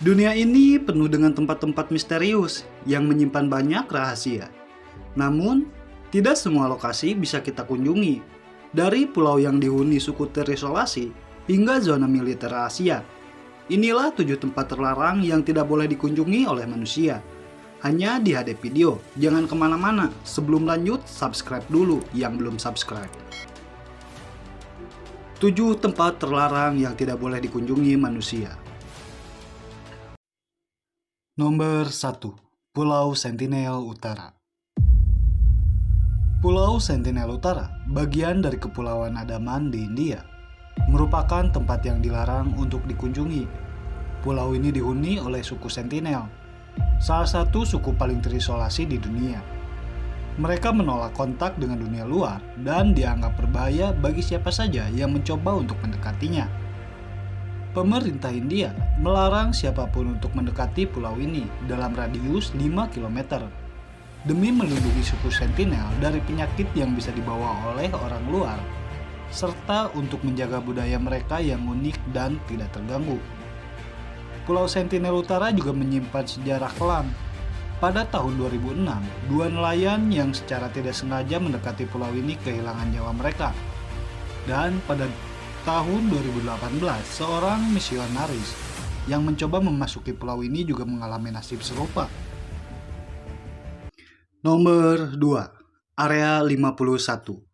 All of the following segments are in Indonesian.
Dunia ini penuh dengan tempat-tempat misterius yang menyimpan banyak rahasia. Namun, tidak semua lokasi bisa kita kunjungi. Dari pulau yang dihuni suku terisolasi hingga zona militer Asia. Inilah 7 tempat terlarang yang tidak boleh dikunjungi oleh manusia. Hanya di HD Video, jangan kemana-mana. Sebelum lanjut, subscribe dulu yang belum subscribe. 7 tempat terlarang yang tidak boleh dikunjungi manusia. Nomor 1. Pulau Sentinel Utara. Pulau Sentinel Utara, bagian dari Kepulauan Andaman di India, merupakan tempat yang dilarang untuk dikunjungi. Pulau ini dihuni oleh suku Sentinel, salah satu suku paling terisolasi di dunia. Mereka menolak kontak dengan dunia luar dan dianggap berbahaya bagi siapa saja yang mencoba untuk mendekatinya. Pemerintah India melarang siapapun untuk mendekati pulau ini dalam radius 5 km demi melindungi suku Sentinel dari penyakit yang bisa dibawa oleh orang luar, serta untuk menjaga budaya mereka yang unik dan tidak terganggu. Pulau Sentinel Utara juga menyimpan sejarah kelam. Pada tahun 2006, 2 nelayan yang secara tidak sengaja mendekati pulau ini kehilangan nyawa mereka. Dan pada tahun 2018, seorang misionaris yang mencoba memasuki pulau ini juga mengalami nasib serupa. Nomor 2. Area 51.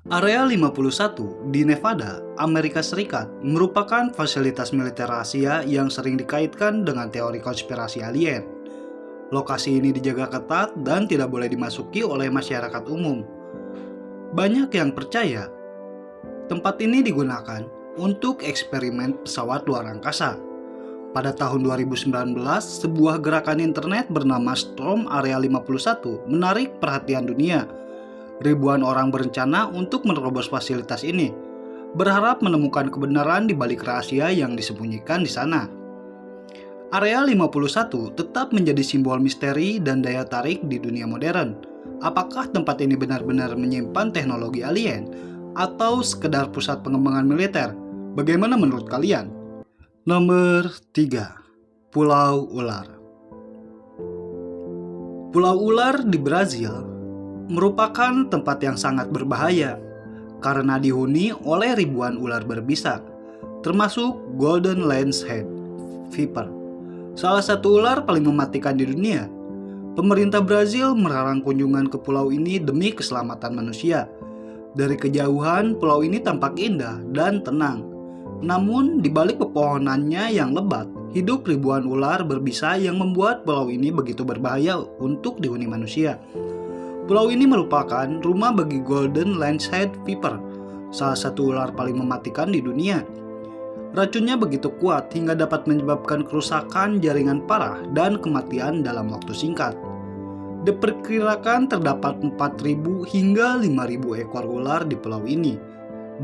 Area 51 di Nevada, Amerika Serikat merupakan fasilitas militer rahasia yang sering dikaitkan dengan teori konspirasi alien. Lokasi ini dijaga ketat dan tidak boleh dimasuki oleh masyarakat umum. Banyak yang percaya tempat ini digunakan untuk eksperimen pesawat luar angkasa. Pada tahun 2019, sebuah gerakan internet bernama Storm Area 51 menarik perhatian dunia. Ribuan orang berencana untuk menerobos fasilitas ini, berharap menemukan kebenaran di balik rahasia yang disembunyikan di sana. Area 51 tetap menjadi simbol misteri dan daya tarik di dunia modern. Apakah tempat ini benar-benar menyimpan teknologi alien atau sekedar pusat pengembangan militer? Bagaimana menurut kalian? Nomor 3. Pulau Ular. Pulau Ular di Brazil merupakan tempat yang sangat berbahaya karena dihuni oleh ribuan ular berbisa, termasuk Golden Lancehead Viper, salah satu ular paling mematikan di dunia. Pemerintah Brazil melarang kunjungan ke pulau ini demi keselamatan manusia. Dari kejauhan, pulau ini tampak indah dan tenang. Namun, di balik pepohonannya yang lebat, hidup ribuan ular berbisa yang membuat pulau ini begitu berbahaya untuk dihuni manusia. Pulau ini merupakan rumah bagi Golden Lancehead Viper, salah satu ular paling mematikan di dunia. Racunnya begitu kuat hingga dapat menyebabkan kerusakan jaringan parah dan kematian dalam waktu singkat. Diperkirakan terdapat 4.000 hingga 5.000 ekor ular di pulau ini.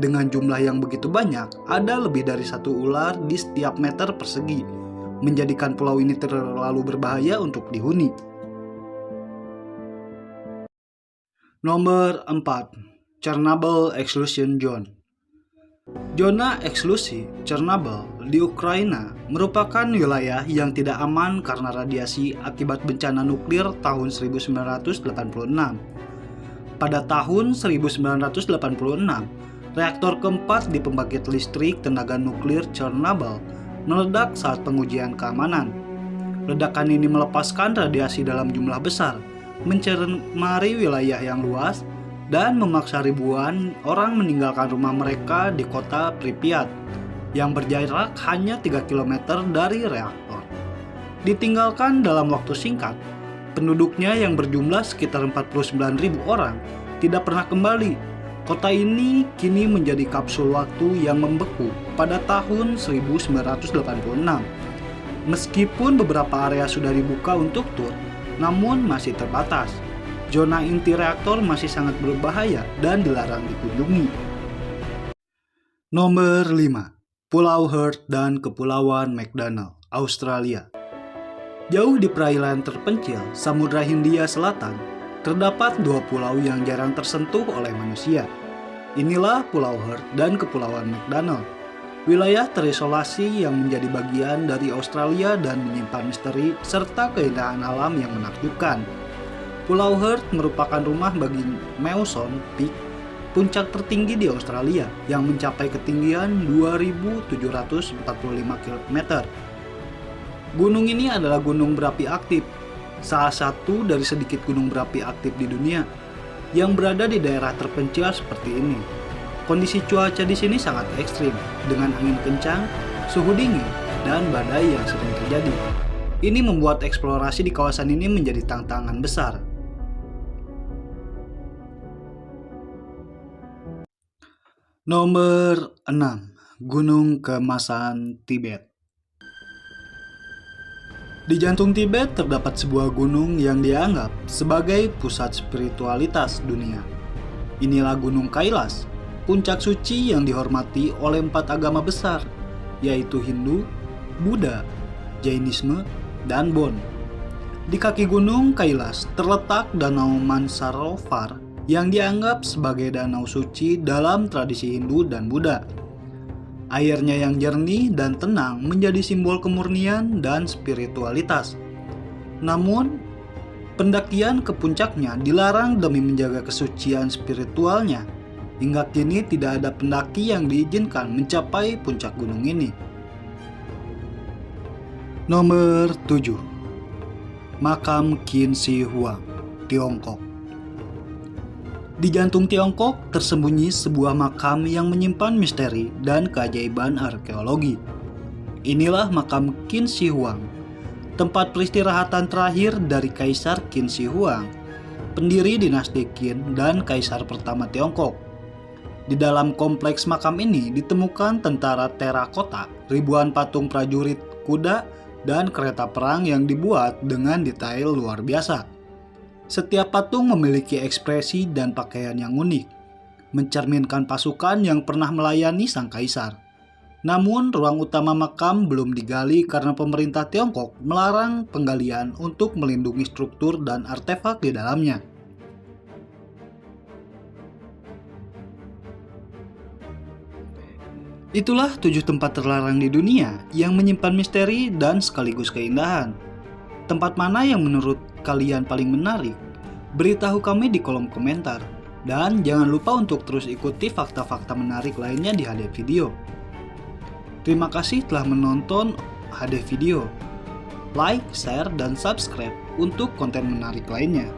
Dengan jumlah yang begitu banyak, ada lebih dari 1 ular di setiap meter persegi, menjadikan pulau ini terlalu berbahaya untuk dihuni. Nomor 4. Chernobyl Exclusion Zone. Zona eksklusi Chernobyl di Ukraina merupakan wilayah yang tidak aman karena radiasi akibat bencana nuklir tahun 1986. Pada tahun 1986, reaktor keempat di pembangkit listrik tenaga nuklir Chernobyl meledak saat pengujian keamanan. Ledakan ini melepaskan radiasi dalam jumlah besar, mencemari wilayah yang luas, dan memaksa ribuan orang meninggalkan rumah mereka di kota Pripyat yang berjarak hanya 3 km dari reaktor. Ditinggalkan dalam waktu singkat, penduduknya yang berjumlah sekitar 49.000 orang tidak pernah kembali. Kota ini kini menjadi kapsul waktu yang membeku pada tahun 1986. Meskipun beberapa area sudah dibuka untuk tur, namun masih terbatas. Zona inti reaktor masih sangat berbahaya dan dilarang dikunjungi. Nomor 5. Pulau Heard dan Kepulauan McDonald, Australia. Jauh di perairan terpencil Samudra Hindia Selatan, terdapat 2 pulau yang jarang tersentuh oleh manusia. Inilah Pulau Heard dan Kepulauan McDonald. Wilayah terisolasi yang menjadi bagian dari Australia dan menyimpan misteri serta keindahan alam yang menakjubkan. Pulau Heard merupakan rumah bagi Mawson Peak, puncak tertinggi di Australia yang mencapai ketinggian 2.745 km. Gunung ini adalah gunung berapi aktif, salah satu dari sedikit gunung berapi aktif di dunia yang berada di daerah terpencil seperti ini. Kondisi cuaca di sini sangat ekstrim, dengan angin kencang, suhu dingin, dan badai yang sering terjadi. Ini membuat eksplorasi di kawasan ini menjadi tantangan besar. Nomor 6. Gunung Keemasan Tibet. Di jantung Tibet terdapat sebuah gunung yang dianggap sebagai pusat spiritualitas dunia. Inilah Gunung Kailas, puncak suci yang dihormati oleh 4 agama besar, yaitu Hindu, Buddha, Jainisme, dan Bon. Di kaki Gunung Kailas terletak Danau Mansarovar yang dianggap sebagai danau suci dalam tradisi Hindu dan Buddha. Airnya yang jernih dan tenang menjadi simbol kemurnian dan spiritualitas. Namun, pendakian ke puncaknya dilarang demi menjaga kesucian spiritualnya. Hingga kini tidak ada pendaki yang diizinkan mencapai puncak gunung ini. Nomor 7. Makam Qin Shi Huang, Tiongkok. Di jantung Tiongkok tersembunyi sebuah makam yang menyimpan misteri dan keajaiban arkeologi. Inilah makam Qin Shi Huang, tempat peristirahatan terakhir dari Kaisar Qin Shi Huang, pendiri dinasti Qin dan kaisar pertama Tiongkok. Di dalam kompleks makam ini ditemukan tentara terakota, ribuan patung prajurit kuda, dan kereta perang yang dibuat dengan detail luar biasa. Setiap patung memiliki ekspresi dan pakaian yang unik, mencerminkan pasukan yang pernah melayani sang kaisar. Namun, ruang utama makam belum digali karena pemerintah Tiongkok melarang penggalian untuk melindungi struktur dan artefak di dalamnya. Itulah 7 tempat terlarang di dunia yang menyimpan misteri dan sekaligus keindahan. Tempat mana yang menurut kalian paling menarik? Beritahu kami di kolom komentar. Dan jangan lupa untuk terus ikuti fakta-fakta menarik lainnya di HD Video. Terima kasih telah menonton HD Video. Like, share, dan subscribe untuk konten menarik lainnya.